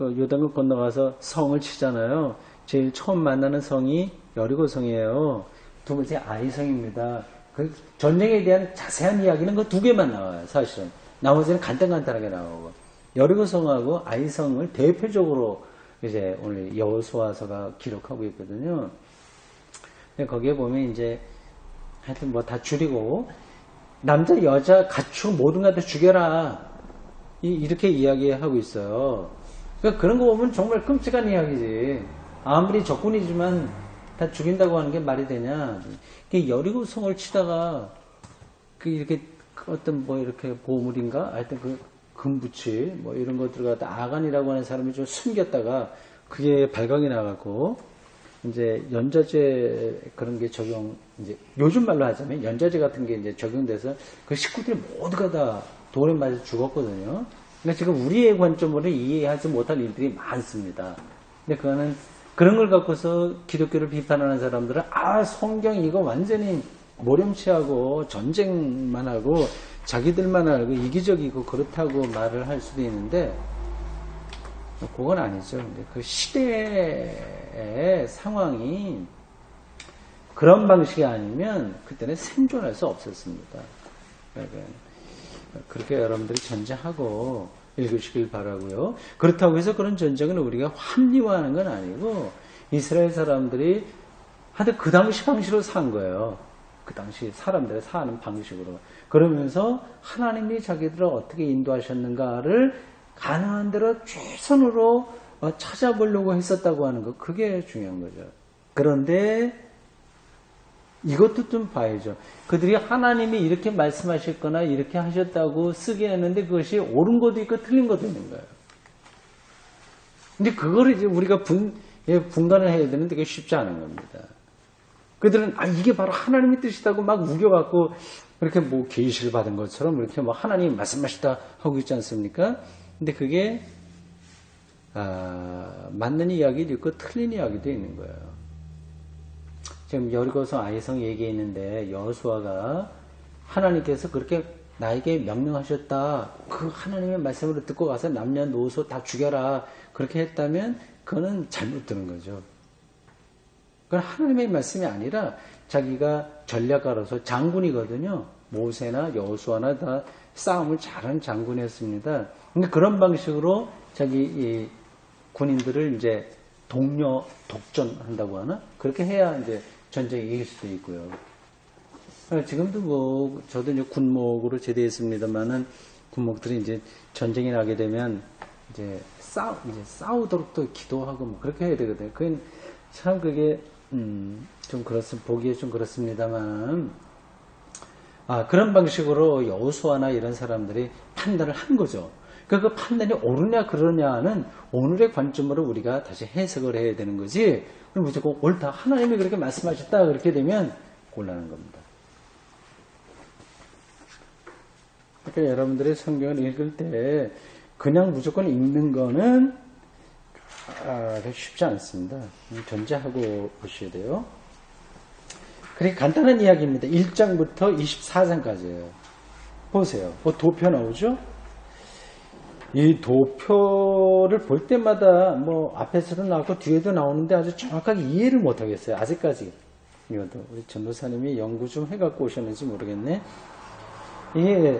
요단강 건너가서 성을 치잖아요. 제일 처음 만나는 성이 여리고 성이에요. 두 번째 아이성입니다. 그 전쟁에 대한 자세한 이야기는 그 두 개만 나와요. 사실은 나머지는 간단하게 나오고 여리고 성하고 아이성을 대표적으로 이제 오늘 여호수아서가 기록하고 있거든요. 거기에 보면 이제 하여튼 뭐 다 줄이고 남자 여자 가축 모든 것 다 죽여라 이렇게 이야기하고 있어요. 그러니까 그런 거 보면 정말 끔찍한 이야기지. 아무리 적군이지만 다 죽인다고 하는 게 말이 되냐. 여리고 성을 치다가 이렇게 어떤 뭐 이렇게 보물인가 하여튼 그 금붙이 뭐 이런 것들 갖다 아간이라고 하는 사람이 좀 숨겼다가 그게 발각이 나가고 이제 연좌제 그런 게 이제 요즘 말로 하자면 연좌제 같은 게 이제 적용돼서 그 식구들이 모두가 다 돌에 맞아 죽었거든요. 그러니까 지금 우리의 관점으로 이해하지 못할 일들이 많습니다. 근데 그거는 그런 걸 갖고서 기독교를 비판하는 사람들은 성경 이거 완전히 모렴치하고 전쟁만 하고 자기들만 알고 이기적이고 그렇다고 말을 할 수도 있는데 그건 아니죠. 근데 그 시대의 상황이 그런 방식이 아니면 그때는 생존할 수 없었습니다. 그렇게 여러분들이 전쟁하고 읽으시길 바라고요. 그렇다고 해서 그런 전쟁은 우리가 합리화하는 건 아니고 이스라엘 사람들이 하여튼 그 당시 방식으로 산 거예요. 그 당시 사람들의 사는 방식으로. 그러면서 하나님이 자기들을 어떻게 인도하셨는가를 가능한 대로 최선으로 찾아보려고 했었다고 하는 거. 그게 중요한 거죠. 그런데 이것도 좀 봐야죠. 그들이 하나님이 이렇게 말씀하셨거나 이렇게 하셨다고 쓰게 했는데 그것이 옳은 것도 있고 틀린 것도 있는 거예요. 근데 그거를 이제 우리가 분간을 해야 되는데 그게 쉽지 않은 겁니다. 그들은 이게 바로 하나님의 뜻이다고 막 우겨갖고 그렇게 뭐 계시를 받은 것처럼 이렇게 뭐 하나님이 말씀하시다 하고 있지 않습니까? 근데 그게 맞는 이야기도 있고 틀린 이야기도 있는 거예요. 지금 여리고성 아이성 얘기했는데 여호수아가 하나님께서 그렇게 나에게 명령하셨다. 그 하나님의 말씀을 듣고 가서 남녀노소 다 죽여라. 그렇게 했다면 그거는 잘못 들은 거죠. 그건 하나님의 말씀이 아니라 자기가 전략가로서 장군이거든요. 모세나 여호수아나 다 싸움을 잘한 장군이었습니다. 근데 그런 방식으로 자기 이 군인들을 이제 독전한다고 하나? 그렇게 해야 이제 전쟁에 이길 수도 있고요. 지금도 뭐, 저도 이제 군목으로 제대했습니다만은, 군목들이 이제 전쟁이 나게 되면, 이제 싸우도록 또 기도하고 뭐 그렇게 해야 되거든요. 그건 참 그게, 좀 보기에 좀 그렇습니다만, 그런 방식으로 여호수아나 이런 사람들이 판단을 한 거죠. 그러니까 그 판단이 옳으냐 그러냐는 오늘의 관점으로 우리가 다시 해석을 해야 되는 거지. 무조건 옳다. 하나님이 그렇게 말씀하셨다. 그렇게 되면 곤란한 겁니다. 그러니까 여러분들이 성경을 읽을 때 그냥 무조건 읽는 거는 쉽지 않습니다. 전제하고 보셔야 돼요. 그렇게 간단한 이야기입니다. 1장부터 24장까지예요. 보세요. 뭐 도표 나오죠? 이 도표를 볼 때마다 뭐 앞에서도 나오고 뒤에도 나오는데 아주 정확하게 이해를 못 하겠어요. 아직까지. 이것도 우리 전도사님이 연구 좀 해갖고 오셨는지 모르겠네. 이게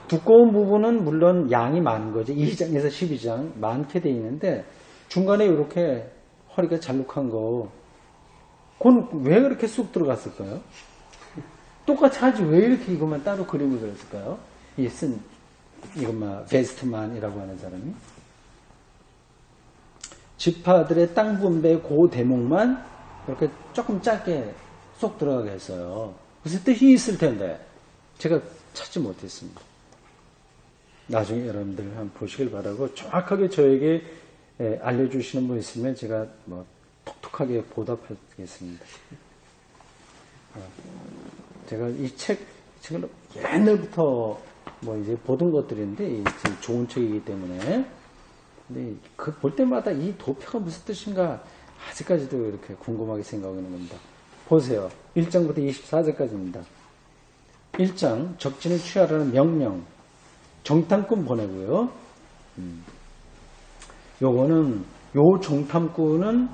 두꺼운 부분은 물론 양이 많은 거죠. 2장에서 12장 많게 돼 있는데 중간에 이렇게 허리가 잘록한 거 그건 왜 그렇게 쑥 들어갔을까요? 똑같이 하지 왜 이렇게 이것만 따로 그림을 그렸을까요? 이것만 베스트만이라고 하는 사람이 지파들의 땅 분배 그 대목만 이렇게 조금 짧게 쏙 들어가게 했어요. 무슨 뜻이 있을 텐데 제가 찾지 못했습니다. 나중에 여러분들 한번 보시길 바라고 정확하게 저에게 알려주시는 분 있으면 제가 뭐 톡톡하게 보답하겠습니다. 제가 이 책을 옛날부터 뭐 이제 보던 것들인데 좋은 책이기 때문에 근데 그 볼 때마다 이 도표가 무슨 뜻인가 아직까지도 이렇게 궁금하게 생각하는 겁니다. 보세요. 1장부터 24장까지입니다. 1장 적진을 취하라는 명령 정탐꾼 보내고요. 요거는 요 정탐꾼은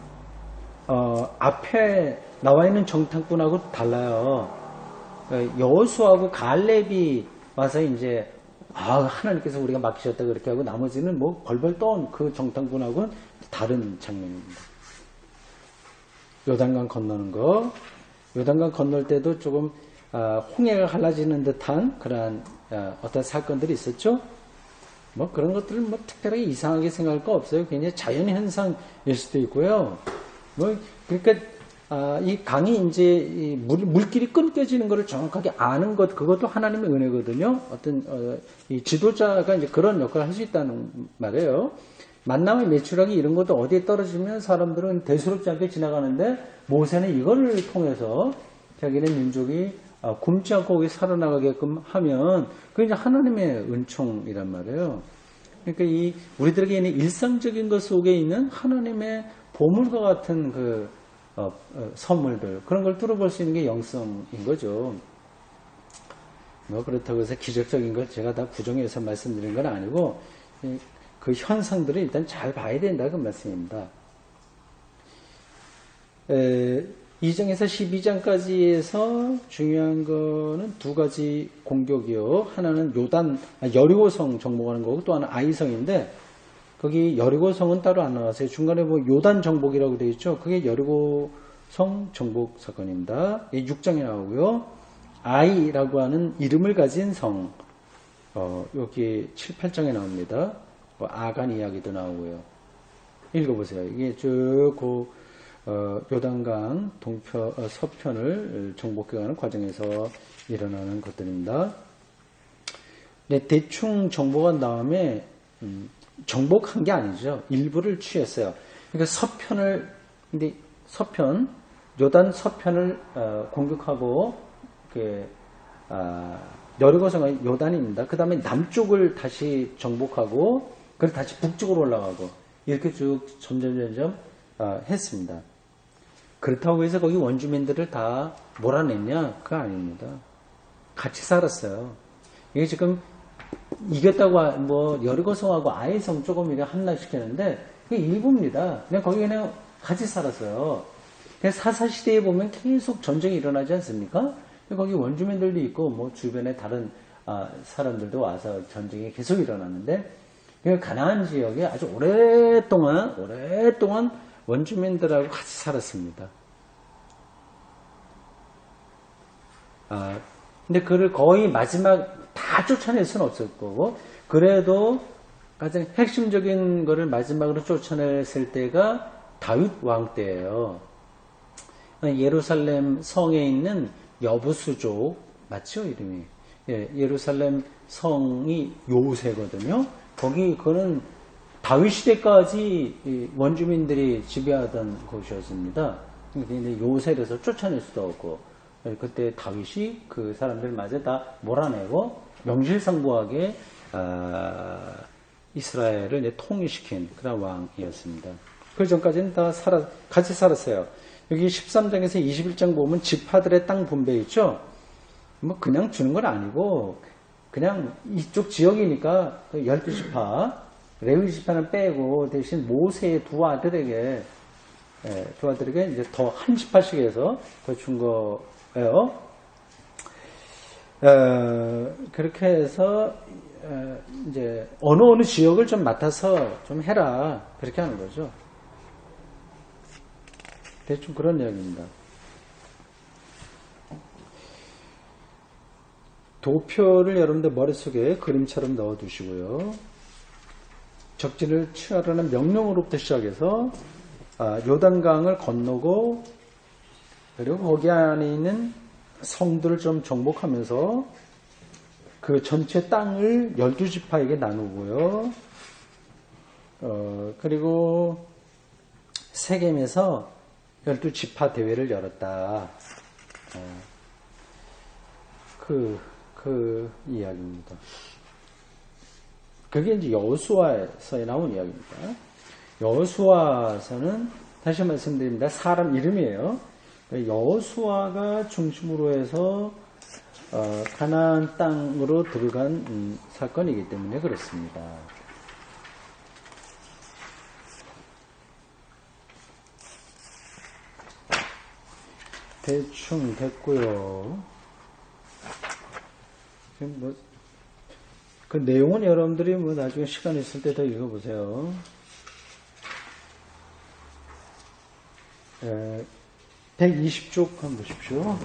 앞에 나와 있는 정탐꾼하고 달라요. 여호수아하고 갈렙이 와서 이제 하나님께서 우리가 맡기셨다 그렇게 하고 나머지는 뭐 벌벌 떠온 그 정탐꾼하고는 다른 장면입니다. 요단강 건너는 거. 요단강 건널 때도 조금 홍해가 갈라지는 듯한 그러한 어떤 사건들이 있었죠. 뭐 그런 것들을 뭐 특별하게 이상하게 생각할 거 없어요. 굉장히 자연 현상일 수도 있고요. 뭐 그러니까 이 강이 이제 이 물길이 끊겨지는 것을 정확하게 아는 것 그것도 하나님의 은혜거든요. 어떤 이 지도자가 이제 그런 역할을 할 수 있다는 말이에요. 만남의 매출하기 이런 것도 어디에 떨어지면 사람들은 대수롭지 않게 지나가는데 모세는 이거를 통해서 자기네 민족이 굶지 않고 거기 살아나가게끔 하면 그게 이제 하나님의 은총이란 말이에요. 그러니까 우리들에게 있는 일상적인 것 속에 있는 하나님의 보물과 같은 그 선물들 그런 걸 뚫어볼 수 있는 게 영성인 거죠. 뭐 그렇다고 해서 기적적인 걸 제가 다 부정해서 말씀드리는 건 아니고 그 현상들을 일단 잘 봐야 된다 그 말씀입니다. 2장에서 12장까지에서 중요한 거는 두 가지 공격이요. 하나는 여리고성 정복하는 거고 또 하나는 아이성인데 거기 여리고성은 따로 안 나왔어요. 중간에 뭐 요단 정복이라고 되어 있죠. 그게 여리고성 정복 사건입니다. 6장에 나오고요. 아이라고 하는 이름을 가진 성 여기 7, 8장에 나옵니다. 아간 이야기도 나오고요. 읽어보세요. 이게 쭉 요단강 서편을 정복해가는 과정에서 일어나는 것들입니다. 네, 대충 정복한 다음에 정복한 게 아니죠. 일부를 취했어요. 그러니까 요단 서편을 공격하고 여리고성은 요단입니다. 그 다음에 남쪽을 다시 정복하고 그래서 다시 북쪽으로 올라가고 이렇게 쭉 점점 했습니다. 그렇다고 해서 거기 원주민들을 다 몰아냈냐? 그거 아닙니다. 같이 살았어요. 이게 지금 이겼다고 뭐 여리고성하고 아이성 조금 이렇게 함락시키는데 그게 일부입니다. 그냥 거기 그냥 같이 살았어요. 사사시대에 보면 계속 전쟁이 일어나지 않습니까? 거기 원주민들도 있고 뭐 주변에 다른 사람들도 와서 전쟁이 계속 일어나는데 그 가나안 지역에 아주 오랫동안 원주민들하고 같이 살았습니다. 근데 그를 거의 마지막 다 쫓아낼 수는 없을 거고, 그래도 가장 핵심적인 거를 마지막으로 쫓아냈을 때가 다윗 왕 때예요. 예루살렘 성에 있는 여부수족 맞죠, 이름이? 예, 예루살렘 성이 요새거든요. 그거는 다윗 시대까지 원주민들이 지배하던 곳이었습니다. 근데 요새에서 쫓아낼 수도 없고, 그때 다윗이 그 사람들 마저 다 몰아내고 명실상부하게 이스라엘을 이제 통일시킨 그런 왕이었습니다. 그 전까지는 다 같이 살았어요. 여기 13장에서 21장 보면 지파들의 땅 분배 있죠? 뭐 그냥 주는 건 아니고 그냥 이쪽 지역이니까 12지파, 레위 지파는 빼고 대신 모세의 두 아들에게 이제 더 한 지파씩 해서 더 준 거예요. 그렇게 해서 이제 어느 지역을 좀 맡아서 좀 해라 그렇게 하는 거죠. 대충 그런 이야기입니다. 도표를 여러분들 머릿속에 그림처럼 넣어두시고요. 적진을 취하라는 명령으로부터 시작해서 요단강을 건너고 그리고 거기 안에 있는 성들을 좀 정복하면서 그 전체 땅을 12지파에게 나누고요. 그리고 세겜에서 12지파 대회를 열었다. 그 이야기입니다. 그게 이제 여호수아서에 나온 이야기입니다. 여호수아서는 다시 말씀드립니다. 사람 이름이에요. 여호수아가 중심으로 해서 가나안 땅으로 들어간 사건이기 때문에 그렇습니다. 대충 됐고요. 지금 그 내용은 여러분들이 나중에 시간 있을 때 더 읽어보세요. 120쪽 한번 보십시오.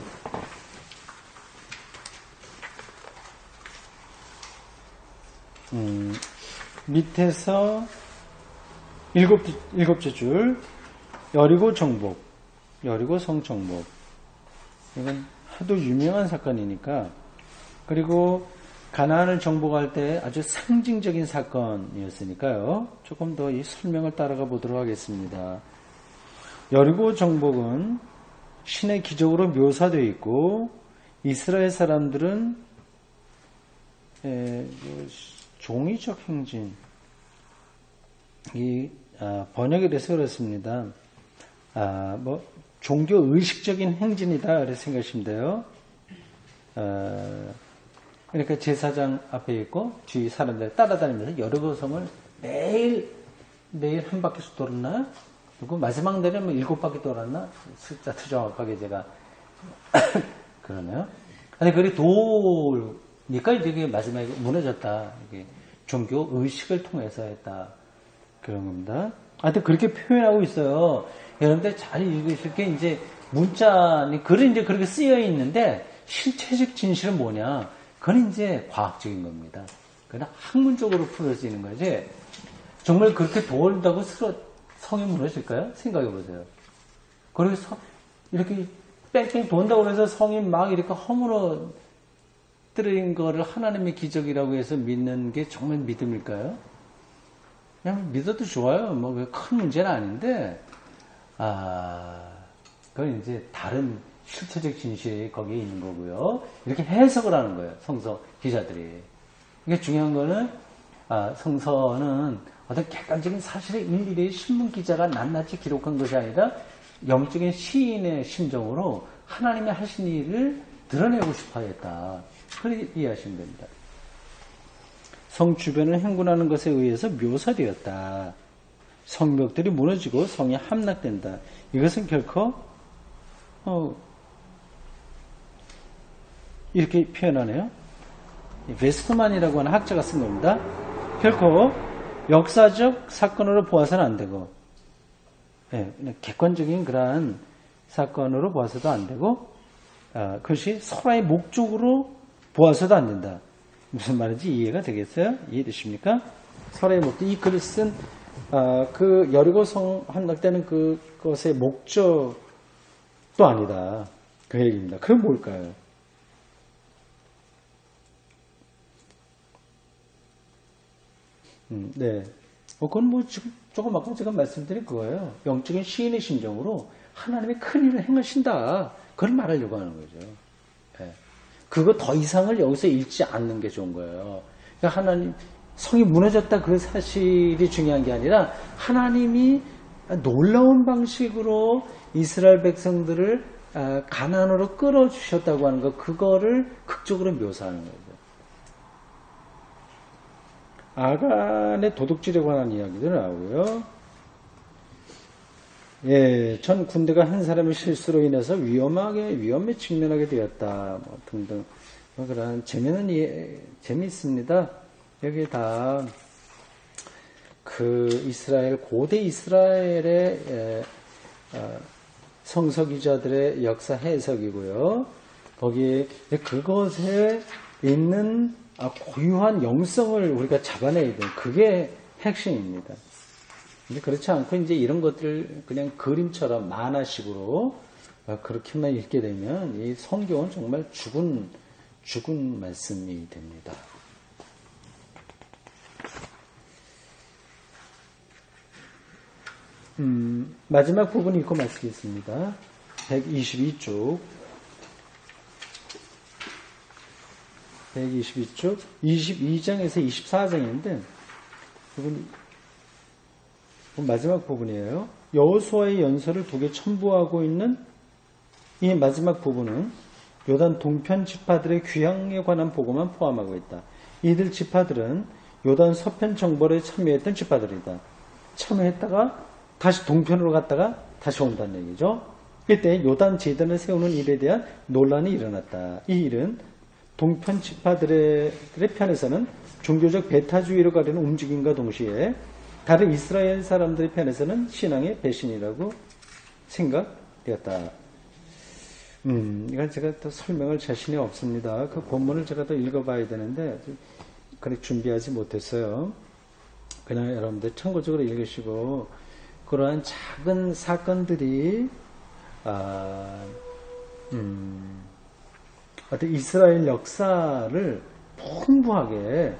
밑에서 일곱째 줄 여리고 정복, 여리고 성 정복. 이건 하도 유명한 사건이니까. 그리고 가나안을 정복할 때 아주 상징적인 사건이었으니까요. 조금 더 이 설명을 따라가 보도록 하겠습니다. 여리고 정복은 신의 기적으로 묘사되어 있고 이스라엘 사람들은 종이적 행진 번역이 돼서 그렇습니다. 종교 의식적인 행진이다 이렇게 생각하시면 돼요. 그러니까 제사장 앞에 있고 뒤 사람들 따라다니면서 여리고 성을 매일 한 바퀴씩 돌았나? 그리고 마지막 날에 7바퀴 돌았나? 숫자도 정확하게 제가 그러네요. 근데 그게 도니까 이게 마지막에 무너졌다. 이게 종교 의식을 통해서 했다. 그런 겁니다. 하여튼 그렇게 표현하고 있어요. 여러분들 잘 읽으실 게 이제 글은 이제 그렇게 쓰여 있는데 실체적 진실은 뭐냐? 그건 이제 과학적인 겁니다. 그냥 학문적으로 풀어지는 거지. 정말 그렇게 도울다고 성이 무너질까요? 생각해 보세요. 그리고 이렇게 뺑뺑 돈다고 해서 성이 막 이렇게 허물어뜨린 거를 하나님의 기적이라고 해서 믿는 게 정말 믿음일까요? 그냥 믿어도 좋아요. 큰 문제는 아닌데, 그건 이제 다른 실체적 진실이 거기에 있는 거고요. 이렇게 해석을 하는 거예요. 성서 기자들이. 이게 중요한 거는, 성서는 어떤 객관적인 사실을 일일이 신문 기자가 낱낱이 기록한 것이 아니라 영적인 시인의 심정으로 하나님의 하신 일을 드러내고 싶어 했다. 그렇게 이해하시면 됩니다. 성 주변을 행군하는 것에 의해서 묘사되었다. 성벽들이 무너지고 성이 함락된다. 이것은 결코 이렇게 표현하네요. 베스트만이라고 하는 학자가 쓴 겁니다. 결코 역사적 사건으로 보아서는 안 되고, 예, 객관적인 그러한 사건으로 보아서도 안 되고, 그것이 설화의 목적으로 보아서도 안 된다. 무슨 말인지 이해가 되겠어요? 이해되십니까? 설화의 목적, 이 글을 쓴 그 여리고성 함락되는 그것의 목적도 아니다. 그 얘기입니다. 그럼 뭘까요? 네. 그건 뭐 지금 조금 아까 제가 말씀드린 그거예요. 영적인 시인의 심정으로 하나님의 큰 일을 행하신다. 그걸 말하려고 하는 거죠. 네. 그거 더 이상을 여기서 읽지 않는 게 좋은 거예요. 그러니까 하나님, 성이 무너졌다 그 사실이 중요한 게 아니라 하나님이 놀라운 방식으로 이스라엘 백성들을 가나안으로 끌어주셨다고 하는 거, 그거를 극적으로 묘사하는 거죠. 아간의 도둑질에 관한 이야기도 나오고요. 예, 전 군대가 한 사람의 실수로 인해서 위험에 직면하게 되었다. 뭐 등등. 뭐 그런 재미있습니다. 여기 다 고대 이스라엘의 성서 기자들의 역사 해석이고요. 거기에 그것에 있는 고유한 영성을 우리가 잡아내야 돼요. 그게 핵심입니다. 근데 그렇지 않고 이제 이런 것들 그냥 그림처럼 만화식으로 그렇게만 읽게 되면 이 성경은 정말 죽은 말씀이 됩니다. 마지막 부분 읽고 마치겠습니다. 122쪽 22장에서 24장인데 부분 마지막 부분이에요. 여호수아의 연설을 두 개 첨부하고 있는 이 마지막 부분은 요단 동편 지파들의 귀향에 관한 보고만 포함하고 있다. 이들 지파들은 요단 서편 정벌에 참여했던 지파들이다. 참여했다가 다시 동편으로 갔다가 다시 온다는 얘기죠. 이때 요단 제단을 세우는 일에 대한 논란이 일어났다. 이 일은 동편 지파들의 편에서는 종교적 배타주의로 가려는 움직임과 동시에 다른 이스라엘 사람들의 편에서는 신앙의 배신이라고 생각되었다. 이건 제가 또 설명할 자신이 없습니다. 그 본문을 제가 더 읽어봐야 되는데 그렇게 준비하지 못했어요. 그냥 여러분들 참고적으로 읽으시고 그러한 작은 사건들이 어떤 이스라엘 역사를 풍부하게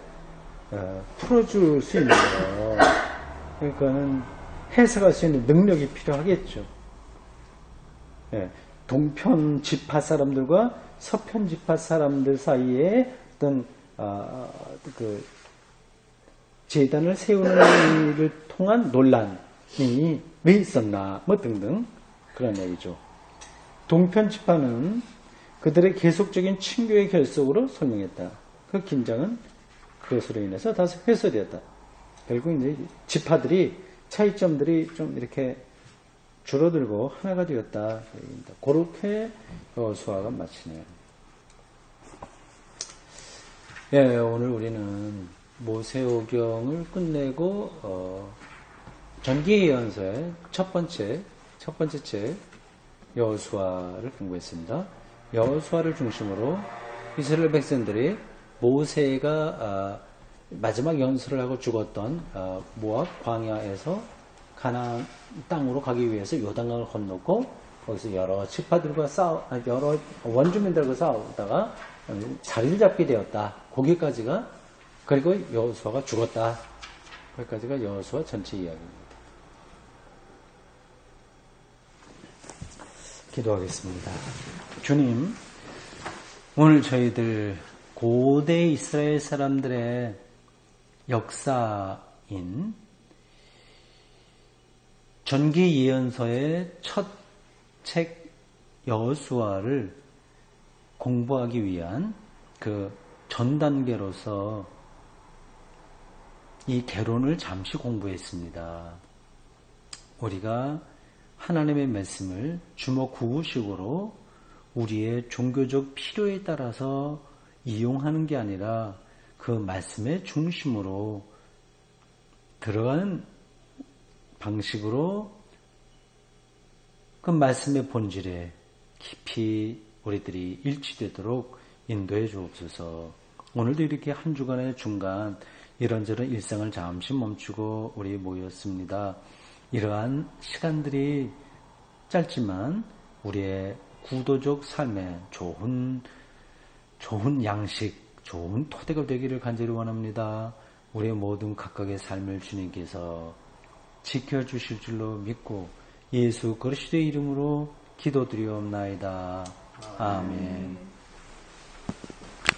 풀어줄 수 있는 거예요. 그러니까는 해석할 수 있는 능력이 필요하겠죠. 예, 동편 지파 사람들과 서편 지파 사람들 사이에 어떤 그 제단을 세우는 일을 통한 논란이 왜 있었나 뭐 등등 그런 얘기죠. 동편 지파는 그들의 계속적인 친교의 결속으로 설명했다. 그 긴장은 그것으로 인해서 다소 해소되었다. 결국 이제 지파들이 차이점들이 좀 이렇게 줄어들고 하나가 되었다. 그렇게 여호수아가 마치네요. 예, 오늘 우리는 모세오경을 끝내고 전기예언서의 첫 번째 책 여호수아를 공부했습니다. 여호수아를 중심으로 이스라엘 백성들이 모세가 마지막 연설을 하고 죽었던 모압 광야에서 가나안 땅으로 가기 위해서 요단강을 건넜고 거기서 여러 지파들과 여러 원주민들과 싸우다가 자리를 잡게 되었다. 거기까지가 그리고 여호수아가 죽었다. 거기까지가 여호수아 전체 이야기입니다. 기도하겠습니다. 주님, 오늘 저희들 고대 이스라엘 사람들의 역사인 전기 예언서의 첫 책 여호수아를 공부하기 위한 그 전 단계로서 이 개론을 잠시 공부했습니다. 우리가 하나님의 말씀을 주먹구구식으로 우리의 종교적 필요에 따라서 이용하는 게 아니라 그 말씀의 중심으로 들어가는 방식으로 그 말씀의 본질에 깊이 우리들이 일치되도록 인도해 주옵소서. 오늘도 이렇게 한 주간의 중간 이런저런 일상을 잠시 멈추고 우리 모였습니다. 이러한 시간들이 짧지만 우리의 구도적 삶에 좋은 양식, 좋은 토대가 되기를 간절히 원합니다. 우리의 모든 각각의 삶을 주님께서 지켜주실 줄로 믿고 예수 그리스도의 이름으로 기도드리옵나이다. 아멘.